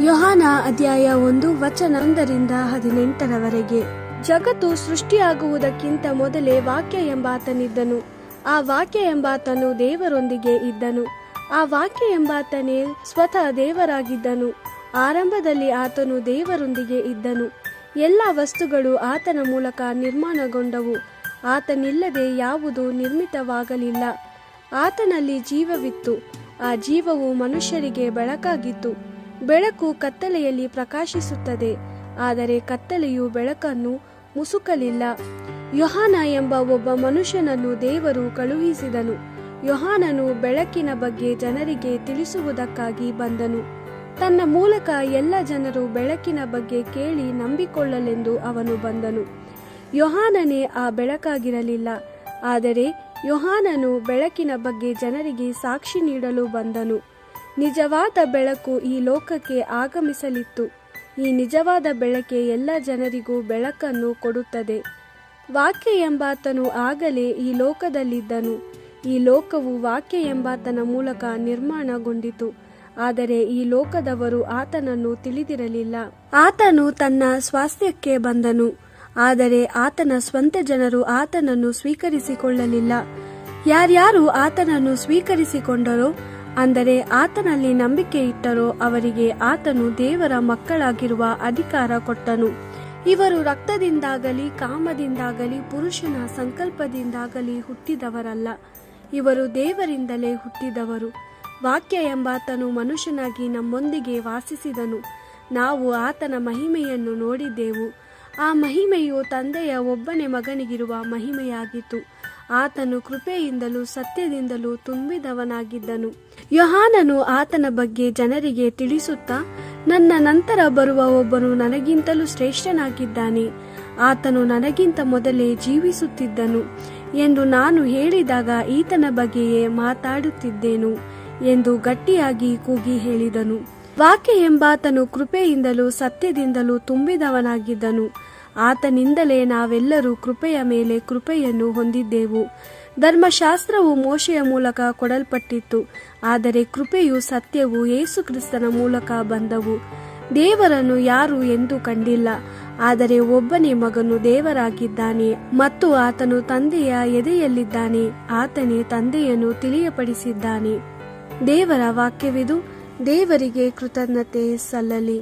ಯೋಹಾನ ಅಧ್ಯಾಯ 1 ವಚನ 1-18 ಜಗತ್ತು ಸೃಷ್ಟಿಯಾಗುವುದಕ್ಕಿಂತ ಮೊದಲೇ ವಾಕ್ಯ ಎಂಬಾತನಿದ್ದನು. ಆ ವಾಕ್ಯ ಎಂಬಾತನು ದೇವರೊಂದಿಗೆ ಇದ್ದನು. ಆ ವಾಕ್ಯ ಎಂಬಾತನೇ ಸ್ವತಃ ದೇವರಾಗಿದ್ದನು. ಆರಂಭದಲ್ಲಿ ಆತನು ದೇವರೊಂದಿಗೆ ಇದ್ದನು. ಎಲ್ಲ ವಸ್ತುಗಳು ಆತನ ಮೂಲಕ ನಿರ್ಮಾಣಗೊಂಡವು. ಆತನಿಲ್ಲದೆ ಯಾವುದೂ ನಿರ್ಮಿತವಾಗಲಿಲ್ಲ. ಆತನಲ್ಲಿ ಜೀವವಿತ್ತು. ಆ ಜೀವವು ಮನುಷ್ಯರಿಗೆ ಬೆಳಕಾಗಿತ್ತು. ಬೆಳಕು ಕತ್ತಲೆಯಲ್ಲಿ ಪ್ರಕಾಶಿಸುತ್ತದೆ, ಆದರೆ ಕತ್ತಲೆಯು ಬೆಳಕನ್ನು ಮುಸುಕಲಿಲ್ಲ. ಯೋಹಾನ ಎಂಬ ಒಬ್ಬ ಮನುಷ್ಯನನ್ನು ದೇವರು ಕಳುಹಿಸಿದನು. ಯೋಹಾನನು ಬೆಳಕಿನ ಬಗ್ಗೆ ಜನರಿಗೆ ತಿಳಿಸುವುದಕ್ಕಾಗಿ ಬಂದನು. ತನ್ನ ಮೂಲಕ ಎಲ್ಲ ಜನರು ಬೆಳಕಿನ ಬಗ್ಗೆ ಕೇಳಿ ನಂಬಿಕೊಳ್ಳಲೆಂದು ಅವನು ಬಂದನು. ಯೋಹಾನನೇ ಆ ಬೆಳಕಾಗಿರಲಿಲ್ಲ, ಆದರೆ ಯೋಹಾನನು ಬೆಳಕಿನ ಬಗ್ಗೆ ಜನರಿಗೆ ಸಾಕ್ಷಿ ನೀಡಲು ಬಂದನು. ನಿಜವಾದ ಬೆಳಕು ಈ ಲೋಕಕ್ಕೆ ಆಗಮಿಸಲಿತ್ತು. ಈ ನಿಜವಾದ ಬೆಳಕೆ ಎಲ್ಲ ಜನರಿಗೂ ಬೆಳಕನ್ನು ಕೊಡುತ್ತದೆ. ವಾಕ್ಯ ಎಂಬಾತನು ಆಗಲೇ ಈ ಲೋಕದಲ್ಲಿದ್ದನು. ಈ ಲೋಕವು ವಾಕ್ಯ ಎಂಬಾತನ ಮೂಲಕ ನಿರ್ಮಾಣಗೊಂಡಿತು, ಆದರೆ ಈ ಲೋಕದವರು ಆತನನ್ನು ತಿಳಿದಿರಲಿಲ್ಲ. ಆತನು ತನ್ನ ಸ್ವಾಸ್ಥ್ಯಕ್ಕೆ ಬಂದನು, ಆದರೆ ಆತನ ಸ್ವಂತ ಜನರು ಆತನನ್ನು ಸ್ವೀಕರಿಸಿಕೊಳ್ಳಲಿಲ್ಲ. ಯಾರ್ಯಾರು ಆತನನ್ನು ಸ್ವೀಕರಿಸಿಕೊಂಡರೋ, ಅಂದರೆ ಆತನಲ್ಲಿ ನಂಬಿಕೆ ಇಟ್ಟರೋ, ಅವರಿಗೆ ಆತನು ದೇವರ ಮಕ್ಕಳಾಗಿರುವ ಅಧಿಕಾರ ಕೊಟ್ಟನು. ಇವರು ರಕ್ತದಿಂದಾಗಲಿ ಕಾಮದಿಂದಾಗಲಿ ಪುರುಷನ ಸಂಕಲ್ಪದಿಂದಾಗಲಿ ಹುಟ್ಟಿದವರಲ್ಲ, ಇವರು ದೇವರಿಂದಲೇ ಹುಟ್ಟಿದವರು. ವಾಕ್ಯ ಎಂಬಾತನು ಮನುಷ್ಯನಾಗಿ ನಮ್ಮೊಂದಿಗೆ ವಾಸಿಸಿದನು. ನಾವು ಆತನ ಮಹಿಮೆಯನ್ನು ನೋಡಿದ್ದೆವು. ಆ ಮಹಿಮೆಯು ತಂದೆಯ ಒಬ್ಬನೇ ಮಗನಿಗಿರುವ ಮಹಿಮೆಯಾಗಿತ್ತು. ಆತನು ಕೃಪೆಯಿಂದಲೂ ಸತ್ಯದಿಂದಲೂ ತುಂಬಿದವನಾಗಿದ್ದನು. ಯೋಹಾನನು ಆತನ ಬಗ್ಗೆ ಜನರಿಗೆ ತಿಳಿಸುತ್ತಾ, ನನ್ನ ನಂತರ ಬರುವ ಒಬ್ಬನು ನನಗಿಂತಲೂ ಶ್ರೇಷ್ಠನಾಗಿದ್ದಾನೆ. ಆತನು ನನಗಿಂತ ಮೊದಲೇ ಜೀವಿಸುತ್ತಿದ್ದನು ಎಂದು ನಾನು ಹೇಳಿದಾಗ ಈತನ ಬಗ್ಗೆಯೇ ಮಾತಾಡುತ್ತಿದ್ದೇನು ಎಂದು ಗಟ್ಟಿಯಾಗಿ ಕೂಗಿ ಹೇಳಿದನು. ವಾಕ್ಯ ಎಂಬಾತನು ಕೃಪೆಯಿಂದಲೂ ಸತ್ಯದಿಂದಲೂ ತುಂಬಿದವನಾಗಿದ್ದನು. ಆತನಿಂದಲೇ ನಾವೆಲ್ಲರೂ ಕೃಪೆಯ ಮೇಲೆ ಕೃಪೆಯನ್ನು ಹೊಂದಿದ್ದೆವು. ಧರ್ಮಶಾಸ್ತ್ರವು ಮೋಶೆಯ ಮೂಲಕ ಕೊಡಲ್ಪಟ್ಟಿತ್ತು, ಆದರೆ ಕೃಪೆಯೂ ಸತ್ಯವೂ ಯೇಸು ಕ್ರಿಸ್ತನ ಮೂಲಕ ಬಂದವು. ದೇವರನ್ನು ಯಾರು ಎಂದೂ ಕಂಡಿಲ್ಲ, ಆದರೆ ಒಬ್ಬನೇ ಮಗನು ದೇವರಾಗಿದ್ದಾನೆ ಮತ್ತು ಆತನು ತಂದೆಯ ಎದೆಯಲ್ಲಿದ್ದಾನೆ. ಆತನೇ ತಂದೆಯನ್ನು ತಿಳಿಯಪಡಿಸಿದ್ದಾನೆ. ದೇವರ ವಾಕ್ಯವಿದು. ದೇವರಿಗೆ ಕೃತಜ್ಞತೆ ಸಲ್ಲಲಿ.